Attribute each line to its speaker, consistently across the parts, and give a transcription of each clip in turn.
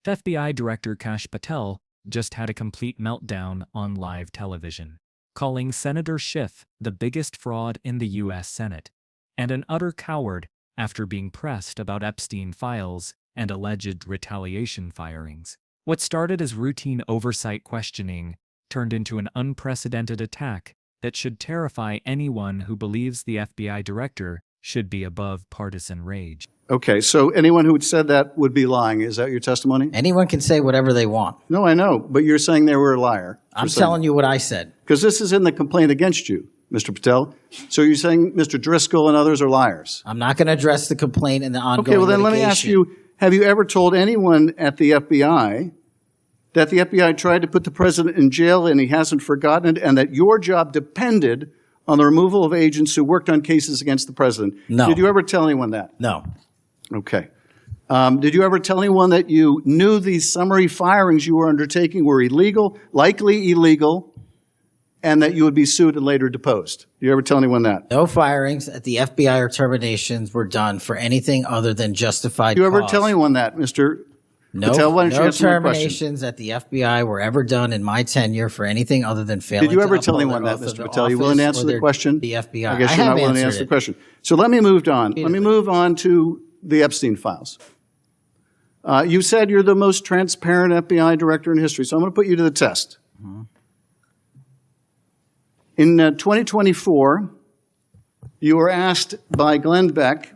Speaker 1: FBI Director Kash Patel just had a complete meltdown on live television, calling Senator Schiff the biggest fraud in the U.S. Senate and an utter coward after being pressed about Epstein files and alleged retaliation firings. What started as routine oversight questioning turned into an unprecedented attack that should terrify anyone who believes the FBI director should be above partisan rage.
Speaker 2: Okay, so anyone who had said that would be lying. Is that your testimony?
Speaker 3: Anyone can say whatever they want.
Speaker 2: No, I know, but you're saying they were a liar.
Speaker 3: I'm telling you what I said.
Speaker 2: Because this is in the complaint against you, Mr. Patel. So you're saying Mr. Driscoll and others are liars?
Speaker 3: I'm not going to address the complaint and the ongoing
Speaker 2: Okay, well then
Speaker 3: litigation.
Speaker 2: let me ask you, have you ever told anyone at the FBI that the FBI tried to put the president in jail and he hasn't forgotten it, and that your job depended on the removal of agents who worked on cases against the president?
Speaker 3: No.
Speaker 2: Did you ever tell anyone that?
Speaker 3: No.
Speaker 2: Okay. Did you ever tell anyone that you knew these summary firings you were undertaking were illegal, likely illegal, and that you would be sued and later deposed? Did you ever tell anyone that?
Speaker 3: No firings at the FBI or terminations were done for anything other than justified
Speaker 2: Did you ever
Speaker 3: cause.
Speaker 2: tell anyone that, Mr.
Speaker 3: No,
Speaker 2: Patel? Why don't you
Speaker 3: no
Speaker 2: answer my question?
Speaker 3: terminations at the FBI were ever done in my tenure for anything other than failing
Speaker 2: Did you ever
Speaker 3: to
Speaker 2: tell
Speaker 3: uphold
Speaker 2: anyone
Speaker 3: their
Speaker 2: that,
Speaker 3: oath of
Speaker 2: Mr. Patel? You willing to answer the
Speaker 3: office or
Speaker 2: question?
Speaker 3: The FBI.
Speaker 2: I guess you're not willing to answer the question. So let me move on. Let me move on to the Epstein files. You said you're the most transparent FBI director in history, so I'm going to put you to the test. In 2024, you were asked by Glenn Beck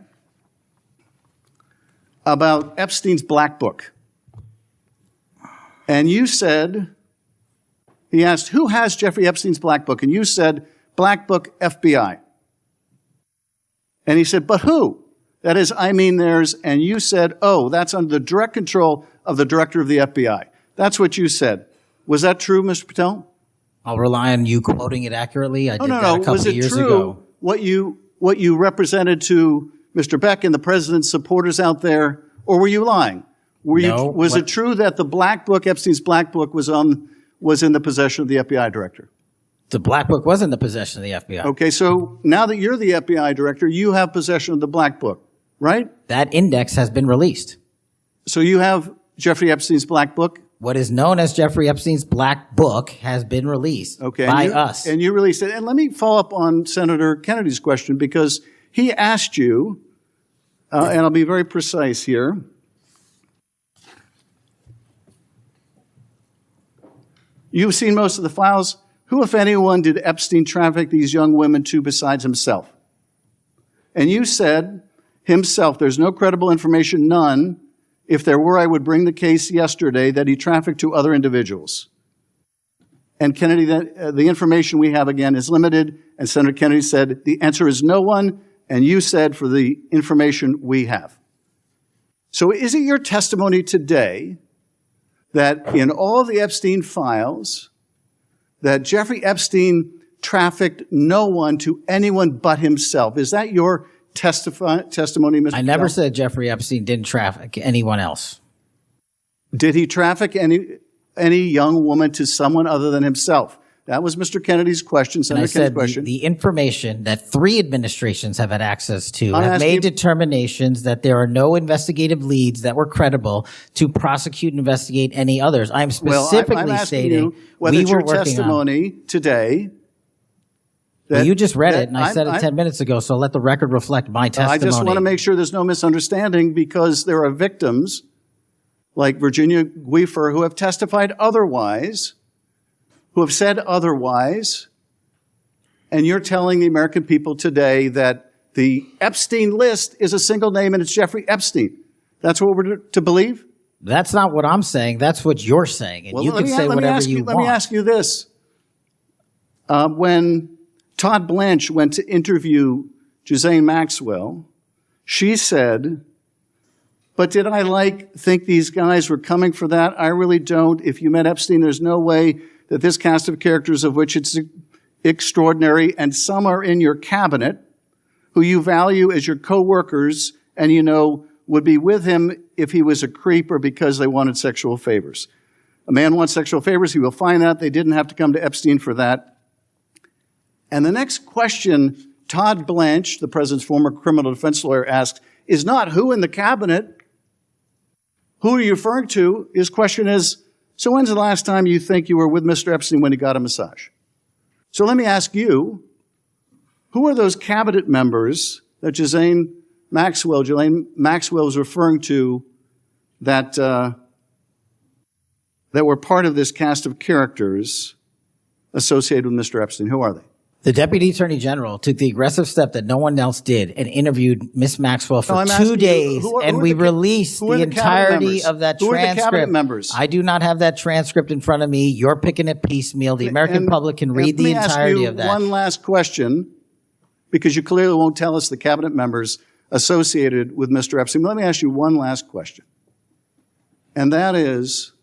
Speaker 2: about Epstein's Black Book. And you said, he asked, who has Jeffrey Epstein's Black Book? And you said, Black Book, FBI. And he said, but who? That is, I mean theirs. And you said, oh, that's under the direct control of the director of the FBI. That's what you said. Was that true, Mr. Patel?
Speaker 3: I'll rely on you quoting it accurately. I did that a couple
Speaker 2: Was
Speaker 3: of
Speaker 2: it
Speaker 3: years
Speaker 2: true
Speaker 3: ago.
Speaker 2: what you represented to Mr. Beck and the president's supporters out there, or were you lying? Was it true that the Black Book, Epstein's Black Book, was in the possession of the FBI director?
Speaker 3: The Black Book was in the possession of the FBI.
Speaker 2: Okay, so now that you're the FBI director, you have possession of the Black Book, right?
Speaker 3: That index has been released.
Speaker 2: So you have Jeffrey Epstein's Black Book?
Speaker 3: What is known as Jeffrey Epstein's Black Book has been released by us.
Speaker 2: And you released it. And let me follow up on Senator Kennedy's question, because he asked you, and I'll be very precise here. You've seen most of the files. Who, if anyone, did Epstein traffic these young women to besides himself? And you said, himself. There's no credible information, none. If there were, I would bring the case yesterday that he trafficked to other individuals. And Kennedy, the information we have, again, is limited. And Senator Kennedy said, the answer is no one. And you said, for the information we have. So is it your testimony today that in all of the Epstein files, that Jeffrey Epstein trafficked no one to anyone but himself? Is that your testimony, Mr.
Speaker 3: I never
Speaker 2: Patel?
Speaker 3: said Jeffrey Epstein didn't traffic anyone else.
Speaker 2: Did he traffic any young woman to someone other than himself? That was Mr. Kennedy's question, Senator Kennedy's question.
Speaker 3: The information that 3 administrations have had access to have made determinations that there are no investigative leads that were credible to prosecute and investigate any others. I'm specifically stating
Speaker 2: whether
Speaker 3: we were
Speaker 2: your testimony today.
Speaker 3: Well, you just read it, and I said it 10 minutes ago, so let the record reflect my testimony.
Speaker 2: I just want to make sure there's no misunderstanding, because there are victims like Virginia Guifer who have testified otherwise, who have said otherwise, and you're telling the American people today that the Epstein list is a single name and it's Jeffrey Epstein. That's what we're to believe?
Speaker 3: That's not what I'm saying. That's what you're saying, and you can say whatever you want.
Speaker 2: Let me ask you this. When Todd Blanche went to interview Ghislaine Maxwell, she said, but did I think these guys were coming for that? I really don't. If you met Epstein, there's no way that this cast of characters, of which it's extraordinary, and some are in your cabinet, who you value as your co-workers, and you know would be with him if he was a creep or because they wanted sexual favors. A man wants sexual favors, he will find out. They didn't have to come to Epstein for that. And the next question Todd Blanche, the president's former criminal defense lawyer, asked is not who in the cabinet Who are you referring to? His question is, so when's the last time you think you were with Mr. Epstein when he got a massage? So let me ask you, who are those cabinet members that Ghislaine Maxwell was referring to that were part of this cast of characters associated with Mr. Epstein? Who are they?
Speaker 3: The Deputy Attorney General took the aggressive step that no one else did and interviewed Miss Maxwell for 2 days, and we released the entirety of that transcript.
Speaker 2: Who are the cabinet members?
Speaker 3: I do not have that transcript in front of me. You're picking it piecemeal. The American public can read the entirety of that.
Speaker 2: One last question, because you clearly won't tell us the cabinet members associated with Mr. Epstein. Let me ask you one last question. And that is,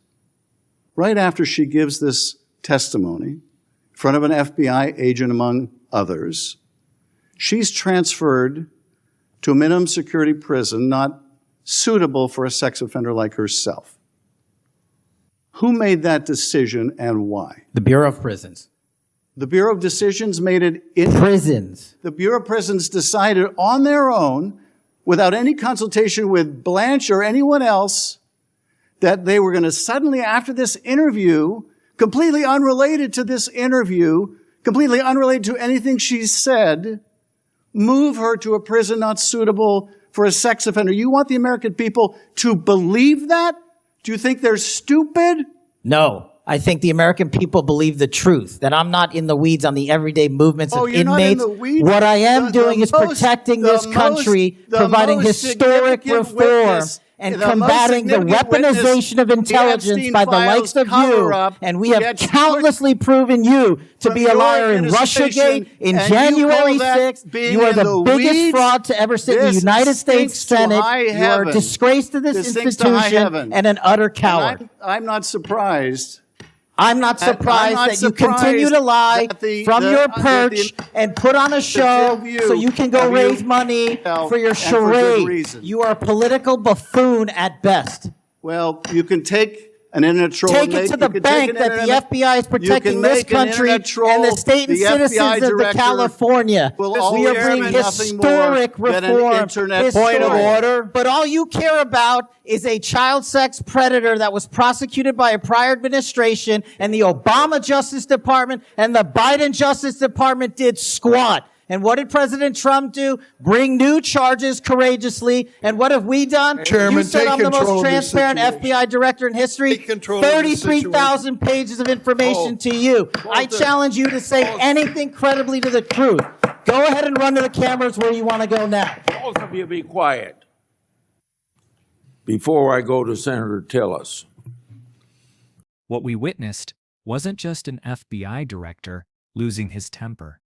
Speaker 2: right after she gives this testimony, in front of an FBI agent among others, she's transferred to a minimum security prison not suitable for a sex offender like herself. Who made that decision and why?
Speaker 3: The Bureau of Prisons.
Speaker 2: The Bureau of Decisions made it in
Speaker 3: Prisons.
Speaker 2: The Bureau of Prisons decided on their own, without any consultation with Blanche or anyone else, that they were going to suddenly, after this interview, completely unrelated to this interview, completely unrelated to anything she said, move her to a prison not suitable for a sex offender. You want the American people to believe that? Do you think they're stupid?
Speaker 3: No. I think the American people believe the truth, that I'm not in the weeds on the everyday movements of inmates.
Speaker 2: Not in the weeds?
Speaker 3: What I am doing is protecting this country, providing historic reform, and combating the weaponization of intelligence by the likes of you. And we have countlessly proven you to be a liar in Russiagate, in January 6th. You are the biggest fraud to ever sit in the United States Senate. You are a disgrace to this institution and an utter coward.
Speaker 2: I'm not surprised.
Speaker 3: I'm not surprised that you continue to lie from your perch and put on a show so you can go raise money for your charade. You are a political buffoon at best.
Speaker 2: Well, you can take an internet troll.
Speaker 3: Take it to the bank that the FBI is protecting this country and the state and citizens of California. We are bringing historic reform.
Speaker 2: Point of order.
Speaker 3: But all you care about is a child sex predator that was prosecuted by a prior administration, and the Obama Justice Department and the Biden Justice Department did squat. And what did President Trump do? Bring new charges courageously. And what have we done?
Speaker 4: Chairman,
Speaker 3: you said I'm the most transparent FBI director in history. 33,000 pages of information to you. I challenge you to say anything credibly to the truth. Go ahead and run to the cameras where you want to go now.
Speaker 4: Both of you be quiet. Before I go to Senator Tillis.
Speaker 1: What we witnessed wasn't just an FBI director losing his temper.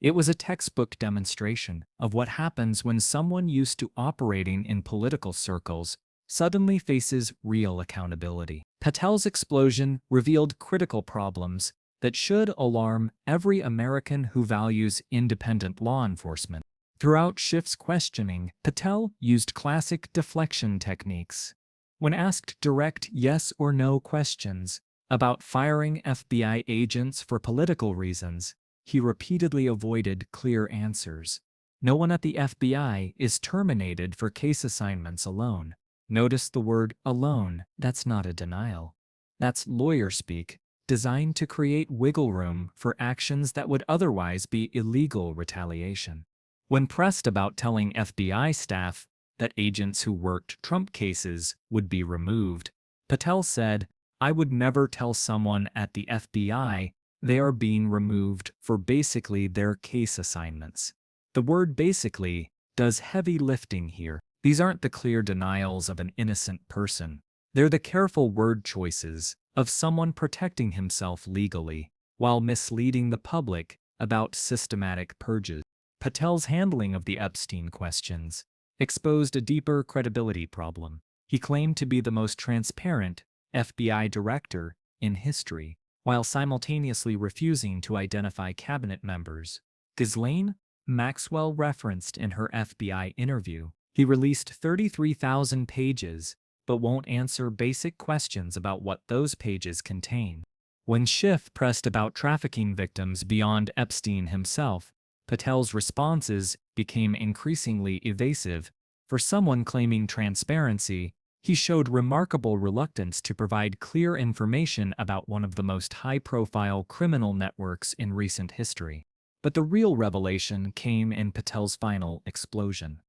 Speaker 1: It was a textbook demonstration of what happens when someone used to operating in political circles suddenly faces real accountability. Patel's explosion revealed critical problems that should alarm every American who values independent law enforcement. Throughout Schiff's questioning, Patel used classic deflection techniques. When asked direct yes or no questions about firing FBI agents for political reasons, he repeatedly avoided clear answers. No one at the FBI is terminated for case assignments alone. Notice the word alone. That's not a denial. That's lawyer speak, designed to create wiggle room for actions that would otherwise be illegal retaliation. When pressed about telling FBI staff that agents who worked Trump cases would be removed, Patel said, "I would never tell someone at the FBI they are being removed for basically their case assignments." The word basically does heavy lifting here. These aren't the clear denials of an innocent person. They're the careful word choices of someone protecting himself legally while misleading the public about systematic purges. Patel's handling of the Epstein questions exposed a deeper credibility problem. He claimed to be the most transparent FBI director in history, while simultaneously refusing to identify cabinet members. Ghislaine Maxwell referenced in her FBI interview, he released 33,000 pages, but won't answer basic questions about what those pages contain. When Schiff pressed about trafficking victims beyond Epstein himself, Patel's responses became increasingly evasive. For someone claiming transparency, He showed remarkable reluctance to provide clear information about one of the most high-profile criminal networks in recent history. But the real revelation came in Patel's final explosion.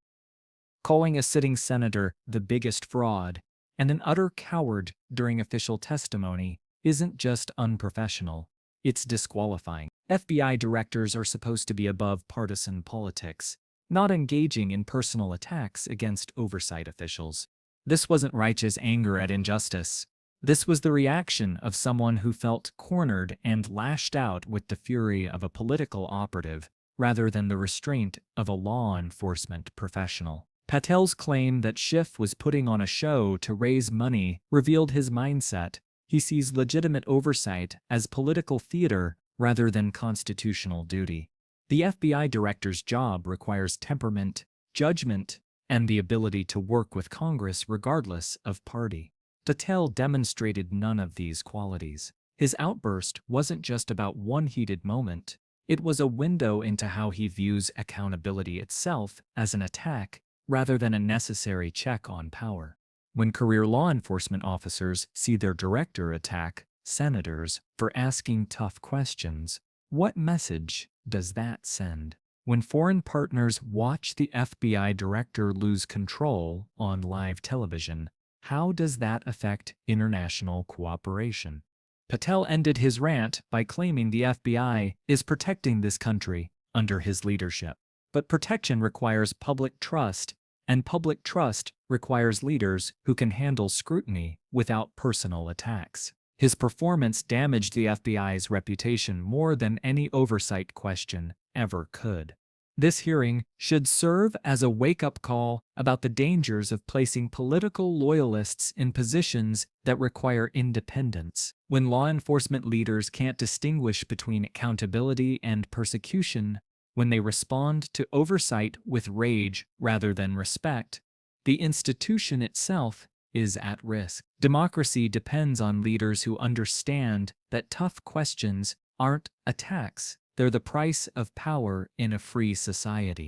Speaker 1: Calling a sitting senator the biggest fraud and an utter coward during official testimony isn't just unprofessional, it's disqualifying. FBI directors are supposed to be above partisan politics, not engaging in personal attacks against oversight officials. This wasn't righteous anger at injustice. This was the reaction of someone who felt cornered and lashed out with the fury of a political operative rather than the restraint of a law enforcement professional. Patel's claim that Schiff was putting on a show to raise money revealed his mindset. He sees legitimate oversight as political theater rather than constitutional duty. The FBI director's job requires temperament, judgment, and the ability to work with Congress regardless of party. Patel demonstrated none of these qualities. His outburst wasn't just about one heated moment. It was a window into how he views accountability itself as an attack rather than a necessary check on power. When career law enforcement officers see their director attack senators for asking tough questions, what message does that send? When foreign partners watch the FBI director lose control on live television, how does that affect international cooperation? Patel ended his rant by claiming the FBI is protecting this country under his leadership. But protection requires public trust, and public trust requires leaders who can handle scrutiny without personal attacks. His performance damaged the FBI's reputation more than any oversight question ever could. This hearing should serve as a wake-up call about the dangers of placing political loyalists in positions that require independence. When law enforcement leaders can't distinguish between accountability and persecution, when they respond to oversight with rage rather than respect, the institution itself is at risk. Democracy depends on leaders who understand that tough questions aren't attacks. They're the price of power in a free society.